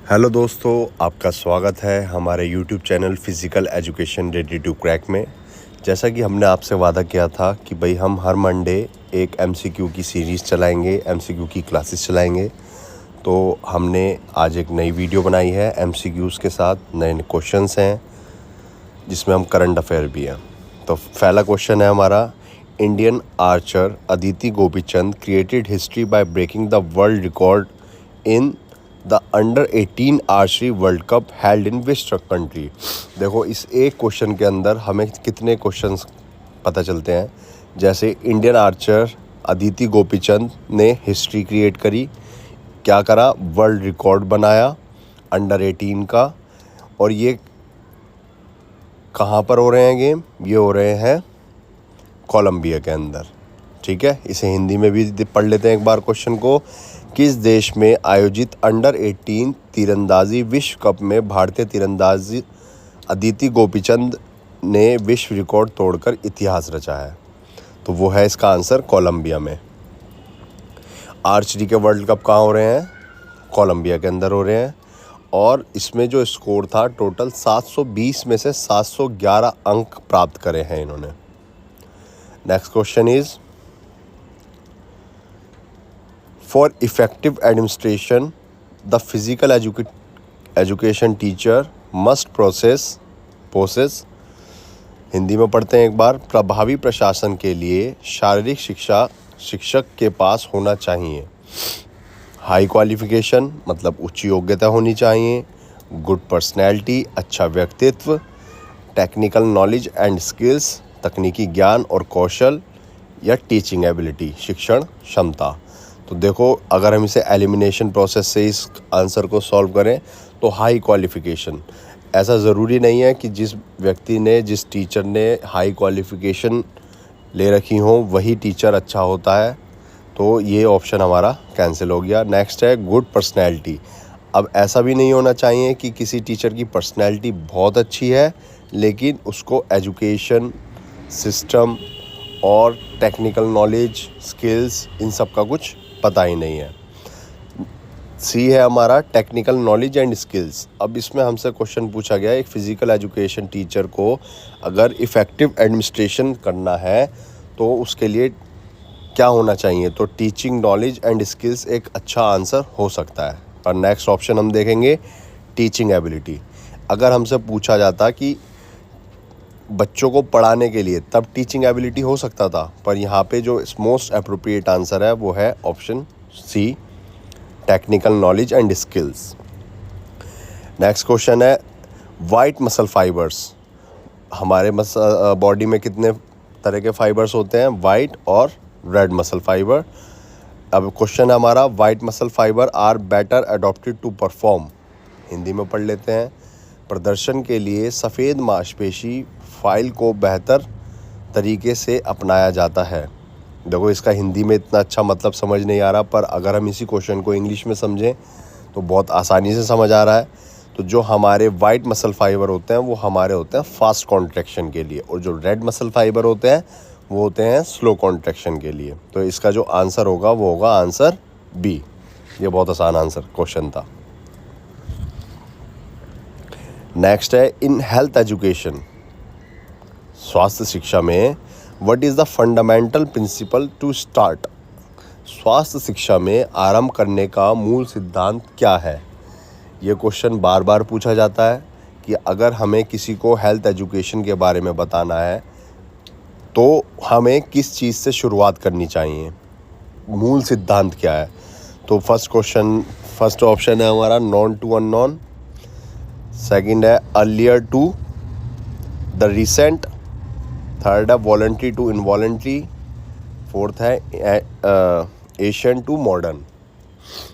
Hello दोस्तों, आपका स्वागत है हमारे YouTube channel physical education ready to crack में। जैसा कि हमने आपसे वादा किया था कि भाई हम हर मंडे एक एमसीक्यू की सीरीज़ चलाएंगे, एमसीक्यू की क्लासेस चलाएंगे। तो हमने आज एक नई वीडियो बनाई है एमसीक्यूज़ के साथ, नए क्वेश्चंस हैं जिसमें हम करंट अफेयर भी हैं। तो पहला क्वेश्चन है हमारा, Indian archer Aditi Gopichand created history by breaking the world record in the under 18 archery world cup held in which country. देखो, इस एक क्वेश्चन के अंदर हमें कितने क्वेश्चंस पता चलते हैं। जैसे इंडियन आर्चर अदिति गोपीचंद ने हिस्ट्री क्रिएट करी, क्या करा, वर्ल्ड रिकॉर्ड बनाया अंडर 18 का। और ये कहाँ पर हो रहे हैं गेम? ये हो रहे हैं कोलंबिया के अंदर। ठीक है, इसे हिंदी में भी पढ़ लेते हैं एक बार क्वेश्चन को। किस देश में आयोजित अंडर 18 तीरंदाजी विश्व कप में भारतीय तीरंदाजी अदिति गोपीचंद ने विश्व रिकॉर्ड तोड़कर इतिहास रचा है? तो वो है इसका आंसर कोलंबिया में। आर्चरी के वर्ल्ड कप कहाँ हो रहे हैं? कोलंबिया के अंदर हो रहे हैं। और इसमें जो स्कोर था टोटल 720 में से 711 अंक प्राप्त करे हैं इन्होंने। Next question is, for effective administration the physical education teacher must possess. Hindi में पढ़ते हैं एक बार। प्रभावी प्रशासन के लिए शारीरिक शिक्षा शिक्षक के पास होना चाहिए। हाई क्वालिफिकेशन मतलब उच्च योग्यता होनी चाहिए। गुड पर्सनैलिटी अच्छा व्यक्तित्व। टेक्निकल नॉलेज एंड स्किल्स तकनीकी ज्ञान और कौशल। या टीचिंग एबिलिटी शिक्षण क्षमता। तो देखो, अगर हम इसे एलिमिनेशन प्रोसेस से इस आंसर को सॉल्व करें तो हाई क्वालिफिकेशन। ऐसा ज़रूरी नहीं है कि जिस व्यक्ति ने, जिस टीचर ने हाई क्वालिफिकेशन ले रखी हो वही टीचर अच्छा होता है। तो ये ऑप्शन हमारा कैंसिल हो गया। नेक्स्ट है गुड पर्सनैलिटी। अब ऐसा भी नहीं होना चाहिए कि किसी टीचर की पर्सनैलिटी बहुत अच्छी है लेकिन उसको एजुकेशन सिस्टम और टेक्निकल नॉलेज स्किल्स इन सब का कुछ पता ही नहीं है। सी है हमारा टेक्निकल नॉलेज एंड स्किल्स। अब इसमें हमसे क्वेश्चन पूछा गया, एक फिजिकल एजुकेशन टीचर को अगर इफ़ेक्टिव एडमिनिस्ट्रेशन करना है तो उसके लिए क्या होना चाहिए? तो टीचिंग नॉलेज एंड स्किल्स एक अच्छा आंसर हो सकता है। और नेक्स्ट ऑप्शन हम देखेंगे टीचिंग एबिलिटी। अगर हमसे पूछा जाता कि बच्चों को पढ़ाने के लिए, तब टीचिंग एबिलिटी हो सकता था, पर यहाँ पे जो मोस्ट अप्रोप्रिएट आंसर है वो है option C, technical knowledge and skills. Next question है, वाइट मसल फाइबर्स। हमारे बॉडी में कितने तरह के फाइबर्स होते हैं? वाइट और रेड मसल फाइबर। अब क्वेश्चन है हमारा, white muscle fibre are better adopted to perform. Hindi में पढ़ लेते हैं। प्रदर्शन के लिए सफ़ेद मांसपेशी फाइल को बेहतर तरीके से अपनाया जाता है। देखो, इसका हिंदी में इतना अच्छा मतलब समझ नहीं आ रहा, पर अगर हम इसी क्वेश्चन को इंग्लिश में समझें तो बहुत आसानी से समझ आ रहा है। तो जो हमारे वाइट मसल फाइबर होते हैं वो हमारे होते हैं फास्ट कॉन्ट्रैक्शन के लिए, और जो रेड मसल फाइबर होते हैं वो होते हैं स्लो कॉन्ट्रैक्शन के लिए। तो इसका जो आंसर होगा वो होगा आंसर बी। ये बहुत आसान आंसर क्वेश्चन था। नेक्स्ट है, इन हेल्थ एजुकेशन, स्वास्थ्य शिक्षा में, what is the fundamental principle to start. स्वास्थ्य शिक्षा में आरंभ करने का मूल सिद्धांत क्या है? ये क्वेश्चन बार बार पूछा जाता है कि अगर हमें किसी को हेल्थ एजुकेशन के बारे में बताना है तो हमें किस चीज़ से शुरुआत करनी चाहिए, मूल सिद्धांत क्या है? तो फर्स्ट ऑप्शन है हमारा नॉन टू अननोन। सेकंड है earlier to the recent. Third है वॉलंटरी टू इनवॉलंटरी। फोर्थ है एशियन टू मॉडर्न।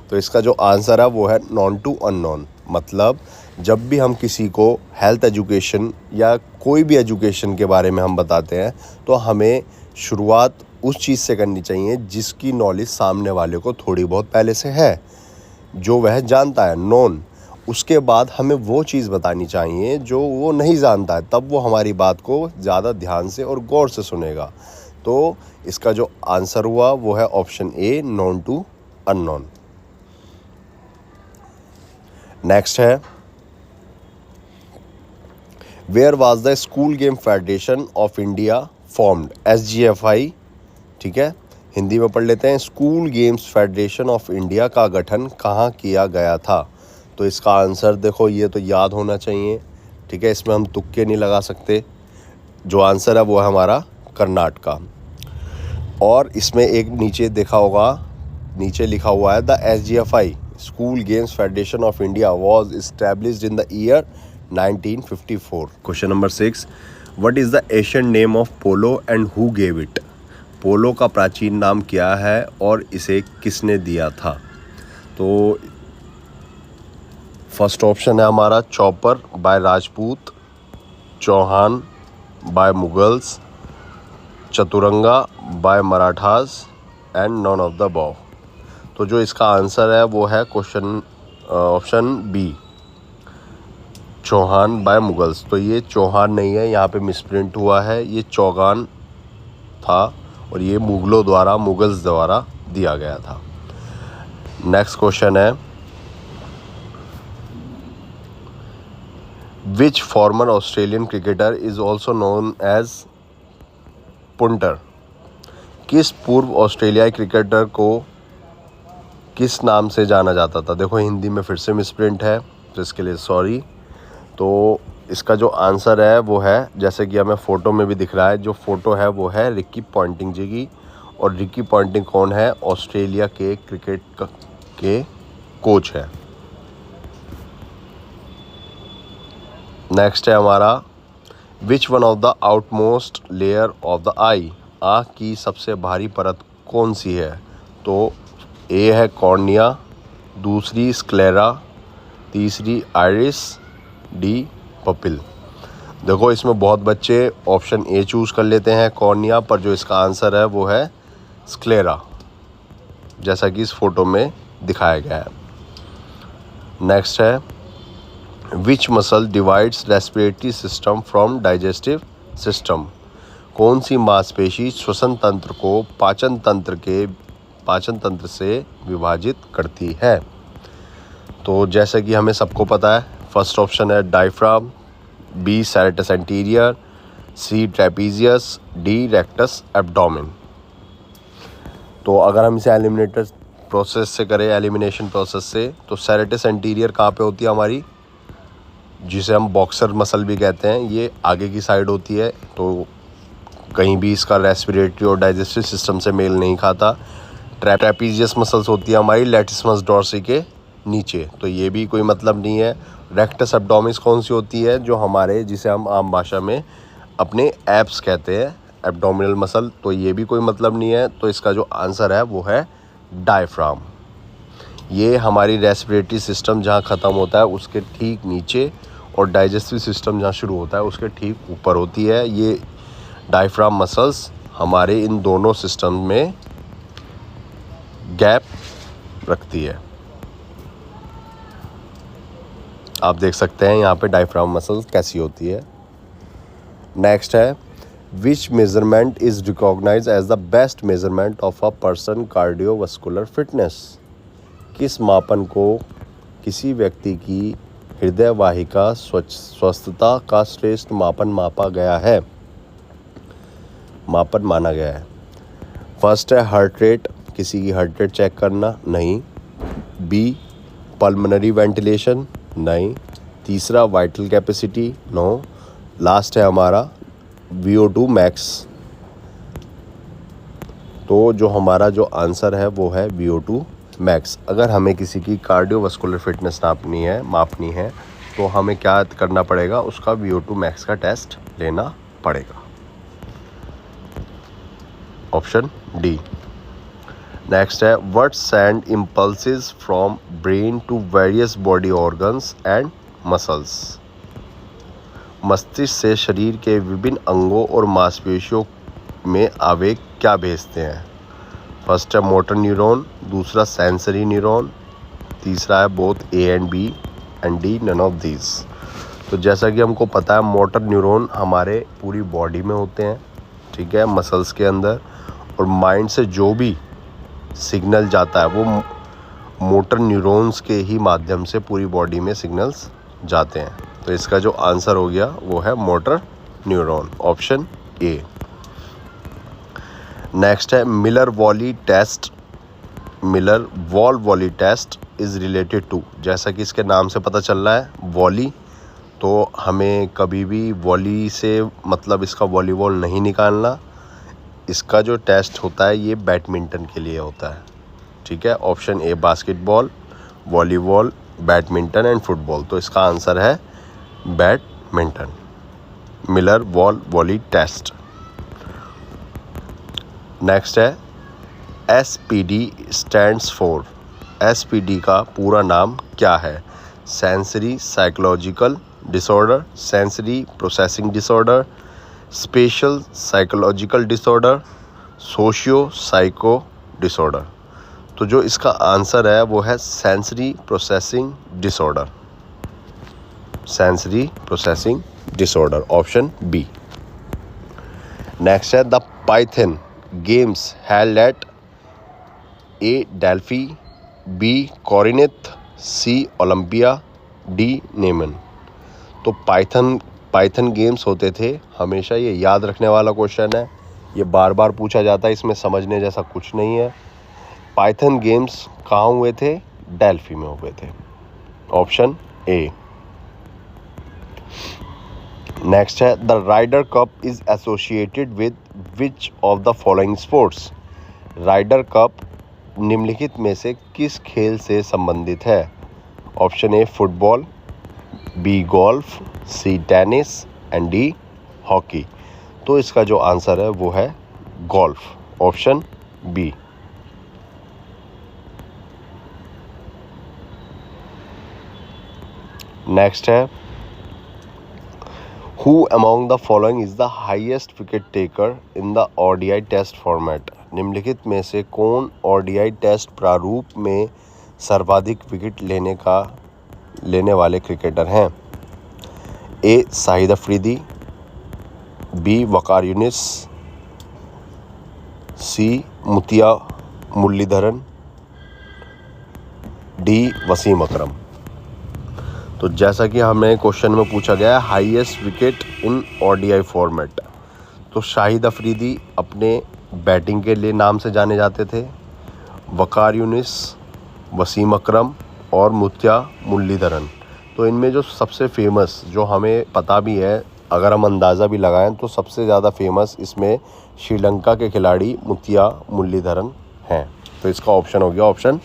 तो इसका जो आंसर है वो है नॉन टू अननोन। मतलब जब भी हम किसी को हेल्थ एजुकेशन या कोई भी एजुकेशन के बारे में हम बताते हैं तो हमें शुरुआत उस चीज़ से करनी चाहिए जिसकी नॉलेज सामने वाले को थोड़ी बहुत पहले से है, जो वह जानता है, नॉन। उसके बाद हमें वो चीज़ बतानी चाहिए जो वो नहीं जानता है, तब वो हमारी बात को ज़्यादा ध्यान से और गौर से सुनेगा। तो इसका जो आंसर हुआ वो है option A, known to unknown. Next है where was the school game federation of India formed, SGFI। ठीक है, हिंदी में पढ़ लेते हैं। School games federation of India का गठन कहाँ किया गया था? तो इसका आंसर देखो, ये तो याद होना चाहिए। ठीक है, इसमें हम तुक्के नहीं लगा सकते। जो आंसर है वो है हमारा कर्नाटका। और इसमें एक नीचे देखा होगा, नीचे लिखा हुआ है the SGFI school games federation of India was established in the year 1954। Question number 6, what is the Asian name of polo and who gave it? Polo का प्राचीन नाम क्या है और इसे किसने दिया था? तो फर्स्ट ऑप्शन है हमारा चॉपर by Rajput, Chauhan by Mughals, Chaturanga by Marathas and none of the above. तो जो इसका आंसर है वो है question option B, Chauhan by Mughals. तो ये चौहान नहीं है, यहाँ पे मिसप्रिंट हुआ है, ये चौगान था और ये मुगल्स द्वारा दिया गया था। नेक्स्ट क्वेश्चन है which former Australian cricketer is also known as Punter? किस पूर्व ऑस्ट्रेलियाई क्रिकेटर को किस नाम से जाना जाता था? देखो हिंदी में फिर से मिसप्रिंट है, तो इसके लिए सॉरी। तो इसका जो आंसर है वो है, जैसे कि हमें फ़ोटो में भी दिख रहा है, जो फ़ोटो है वो है रिकी पॉन्टिंग जी की। और रिकी पॉन्टिंग कौन है? ऑस्ट्रेलिया के क्रिकेट के कोच है। नेक्स्ट है हमारा which one of the outmost layer of the eye? आँख की सबसे भारी परत कौन सी है? तो ए है कॉर्निया, दूसरी स्क्लेरा, तीसरी आइरिस, डी पपिल। देखो इसमें बहुत बच्चे ऑप्शन ए चूज़ कर लेते हैं कॉर्निया, पर जो इसका आंसर है वो है स्क्लेरा, जैसा कि इस फोटो में दिखाया गया है। नेक्स्ट है which muscle divides respiratory system from digestive system? कौन सी मांसपेशी श्वसन तंत्र को पाचन तंत्र से विभाजित करती है? तो जैसे कि हमें सबको पता है, फर्स्ट ऑप्शन है डायफ्राम, बी सैरेटस एंटीरियर, सी ट्रेपीजियस, डी रेक्टस एब्डोमेन। तो अगर हम इसे एलिमिनेशन प्रोसेस से, तो सैरेटस एंटीरियर कहाँ पे होती है हमारी, जिसे हम बॉक्सर मसल भी कहते हैं, ये आगे की साइड होती है। तो कहीं भी इसका रेस्पिरेटरी और डाइजेस्टिव सिस्टम से मेल नहीं खाता। ट्रेपीजियस मसल्स होती है हमारी लैटिसिमस डॉर्सी के नीचे, तो ये भी कोई मतलब नहीं है। रेक्टस एब्डोमिस कौन सी होती है? जो हमारे, जिसे हम आम भाषा में अपने एब्स कहते हैं, एब्डोमिनल मसल, तो ये भी कोई मतलब नहीं है। तो इसका जो आंसर है वो है डायफ्राम। ये हमारी रेस्पिरेटरी सिस्टम जहाँ ख़त्म होता है उसके ठीक नीचे, और डाइजेस्टिव सिस्टम जहाँ शुरू होता है उसके ठीक ऊपर होती है। ये डायफ्राम मसल्स हमारे इन दोनों सिस्टम में गैप रखती है। आप देख सकते हैं यहाँ पे डायफ्राम मसल्स कैसी होती है। नेक्स्ट है which measurement is recognize as the best measurement of a person cardiovascular fitness? किस मापन को किसी व्यक्ति की हृदय वाहिका स्वस्थता का श्रेष्ठ मापन माना गया है? फर्स्ट है हार्ट रेट, किसी की हार्ट रेट चेक करना, नहीं। बी पल्मोनरी वेंटिलेशन, नहीं। तीसरा वाइटल कैपेसिटी, नो। लास्ट है हमारा VO2 मैक्स। तो जो हमारा जो आंसर है वो है VO2 मैक्स। अगर हमें किसी की कार्डियोवास्कुलर फिटनेस मापनी है तो हमें क्या करना पड़ेगा? उसका VO2 मैक्स का टेस्ट लेना पड़ेगा। Option D. नेक्स्ट है what send impulses from brain to various body organs and muscles? मस्तिष्क से शरीर के विभिन्न अंगों और मांसपेशियों में आवेग क्या भेजते हैं? फर्स्ट है मोटर न्यूरॉन, दूसरा सेंसरी न्यूरॉन, तीसरा है both A and B, and D none of these. तो जैसा कि हमको पता है मोटर न्यूरॉन हमारे पूरी बॉडी में होते हैं, ठीक है, मसल्स के अंदर। और माइंड से जो भी सिग्नल जाता है वो मोटर न्यूरॉन्स के ही माध्यम से पूरी बॉडी में सिग्नल्स जाते हैं। तो इसका जो आंसर हो गया वो है motor neuron, option A. Next है Miller volley test. Miller wall volley test is related to, जैसा कि इसके नाम से पता चल रहा है वॉली, तो हमें कभी भी वॉली से मतलब इसका वॉलीबॉल नहीं निकालना। इसका जो टेस्ट होता है ये बैडमिंटन के लिए होता है, ठीक है। Option A basketball, volleyball, badminton and football. तो इसका आंसर है badminton, Miller wall volley test. Next है SPD स्टैंड्स फॉर। SPD का पूरा नाम क्या है? Sensory psychological disorder, sensory processing disorder, special psychological disorder, socio psycho disorder. तो जो इसका आंसर है वो है sensory processing disorder, sensory processing disorder, option B. Next है the Pythian games held at A Delphi, B Corinth, C Olympia, D Neyman. तो Python games होते थे, हमेशा ये याद रखने वाला क्वेश्चन है, ये बार बार पूछा जाता है, इसमें समझने जैसा कुछ नहीं है। पाइथन गेम्स कहाँ हुए थे? डेल्फी में हुए थे, ऑप्शन ए। नेक्स्ट है the Ryder cup is associated with which of the following sports. Ryder cup निम्नलिखित में से किस खेल से संबंधित है? Option A football, B golf, C tennis and D hockey. तो इसका जो आंसर है वो है गोल्फ, ऑप्शन बी। नेक्स्ट है who among the following is the highest wicket taker in the ODI test format. निम्नलिखित में से कौन ODI टेस्ट प्रारूप में सर्वाधिक विकेट लेने वाले क्रिकेटर हैं? ए शाहिद अफरीदी, बी वकार यूनिस, सी मुतिया मुरलीधरन, डी वसीम अकरम। तो जैसा कि हमें क्वेश्चन में पूछा गया है हाईएस्ट विकेट इन ODI फॉर्मेट, तो शाहिद अफरीदी अपने बैटिंग के लिए नाम से जाने जाते थे, वकार यूनिस, वसीम अकरम और मुतिया मुरलीधरन। तो इनमें जो सबसे फेमस, जो हमें पता भी है, अगर हम अंदाज़ा भी लगाएं तो सबसे ज़्यादा फेमस इसमें श्रीलंका के खिलाड़ी मुतिया मुरलीधरन हैं। तो इसका ऑप्शन हो गया ऑप्शन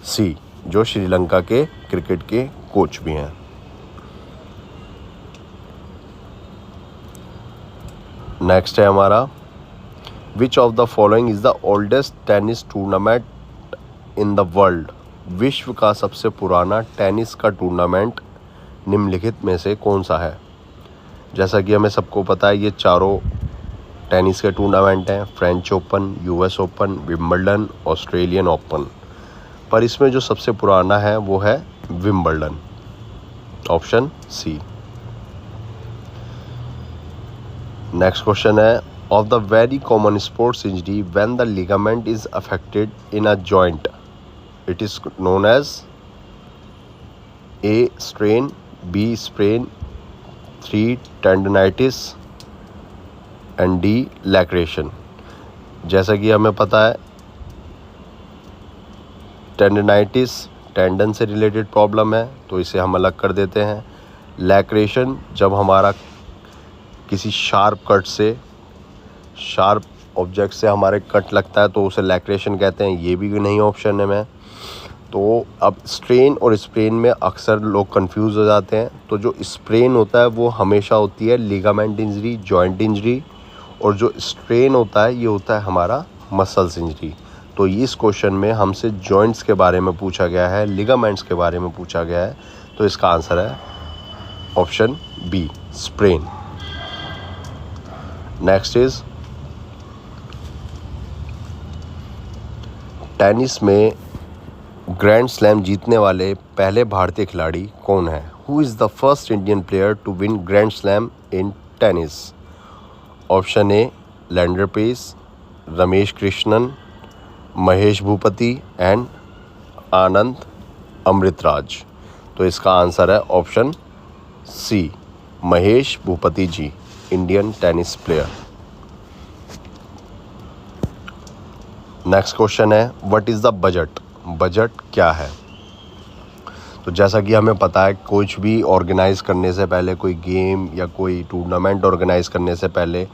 सी, जो श्रीलंका के क्रिकेट के कोच भी हैं। नेक्स्ट है हमारा विच of the following is the oldest tennis tournament in the world. विश्व का सबसे पुराना टेनिस का टूर्नामेंट निम्नलिखित में से कौन सा है? जैसा कि हमें सबको पता है ये चारों टेनिस के टूर्नामेंट हैं, French Open, US open, Wimbledon, Australian Open. पर इसमें जो सबसे पुराना है वो है Wimbledon, option C. Next question है of the very common sports injury when the ligament is affected in a joint, it is known as A strain, B sprain, 3 tendinitis and D lacration। जैसा कि हमें पता है tendinitis tendon से related problem है, तो इसे हम अलग कर देते हैं। लैक्रेशन जब हमारा किसी शार्प ऑब्जेक्ट से हमारे कट लगता है तो उसे लैक्रेशन कहते हैं, ये भी नहीं ऑप्शन है में। तो अब स्ट्रेन और स्प्रेन में अक्सर लोग कंफ्यूज हो जाते हैं। तो जो स्प्रेन होता है वो हमेशा होती है लिगामेंट इंजरी, जॉइंट इंजरी, और जो स्ट्रेन होता है ये होता है हमारा मसल्स इंजरी। तो इस क्वेश्चन में हमसे जॉइंट्स के बारे में पूछा गया है, लिगामेंट्स के बारे में पूछा गया है, तो इसका आंसर है option B sprain. Next is tennis में ग्रैंड स्लैम जीतने वाले पहले भारतीय खिलाड़ी कौन है? Who is the first Indian player to win grand slam in tennis? Option A Leander Paes, Ramesh Krishnan, Mahesh Bhupathi and Anand Amritraj. तो इसका आंसर है option C, Mahesh Bhupathi ji, Indian tennis player. Next question है what is the budget. Budget क्या है? तो जैसा कि हमें पता है कुछ भी ऑर्गेनाइज़ करने से पहले, कोई गेम या कोई टूर्नामेंट ऑर्गेनाइज़ करने से पहले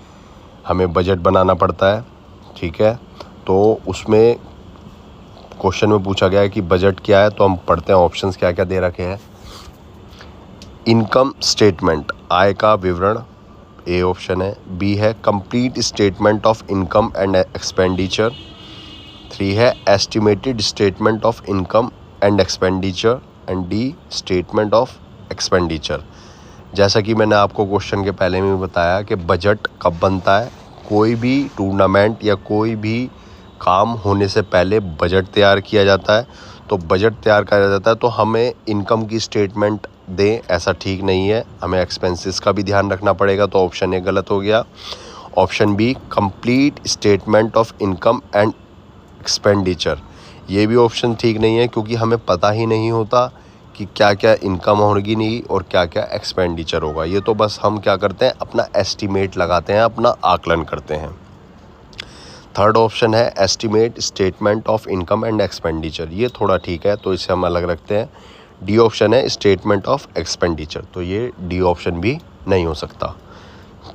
हमें बजट बनाना पड़ता है, ठीक है। तो उसमें क्वेश्चन में पूछा गया है कि बजट क्या है, तो हम पढ़ते हैं ऑप्शंस क्या क्या दे रखे हैं। इनकम स्टेटमेंट, आय का विवरण, ए ऑप्शन है। बी है complete statement of income and expenditure. 3 है estimated statement of income and expenditure and D statement of expenditure. जैसा कि मैंने आपको क्वेश्चन के पहले में बताया कि बजट कब बनता है, कोई भी टूर्नामेंट या कोई भी काम होने से पहले बजट तैयार किया जाता है। तो बजट तैयार किया जाता है तो हमें इनकम की स्टेटमेंट दें ऐसा ठीक नहीं है, हमें एक्सपेंसेस का भी ध्यान रखना पड़ेगा। तो ऑप्शन ए गलत हो गया। Option B complete statement of income and expenditure, ये भी ऑप्शन ठीक नहीं है, क्योंकि हमें पता ही नहीं होता कि क्या क्या इनकम होगी नहीं और क्या क्या एक्सपेंडिचर होगा। ये तो बस हम क्या करते हैं, अपना एस्टीमेट लगाते हैं, अपना आकलन करते हैं। थर्ड ऑप्शन है estimate statement of income and expenditure, ये थोड़ा ठीक है, तो इसे हम अलग रखते हैं। डी ऑप्शन है स्टेटमेंट ऑफ एक्सपेंडिचर, तो ये डी ऑप्शन भी नहीं हो सकता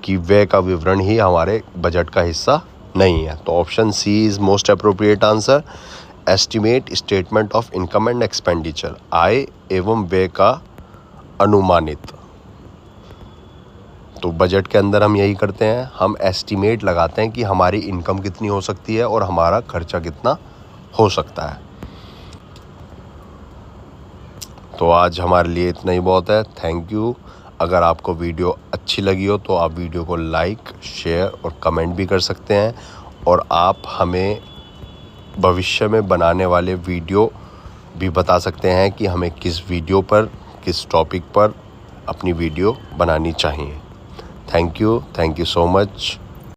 कि व्यय का विवरण ही हमारे बजट का हिस्सा नहीं है। तो option C is most appropriate answer, estimate statement of income and expenditure, आय एवं व्यय का अनुमानित। तो बजट के अंदर हम यही करते हैं, हम एस्टिमेट लगाते हैं कि हमारी इनकम कितनी हो सकती है और हमारा खर्चा कितना हो सकता है। तो आज हमारे लिए इतना ही बहुत है। Thank you. अगर आपको वीडियो अच्छी लगी हो तो आप वीडियो को लाइक, शेयर और कमेंट भी कर सकते हैं, और आप हमें भविष्य में बनाने वाले वीडियो भी बता सकते हैं कि हमें किस वीडियो पर, किस टॉपिक पर अपनी वीडियो बनानी चाहिए। Thank you so much.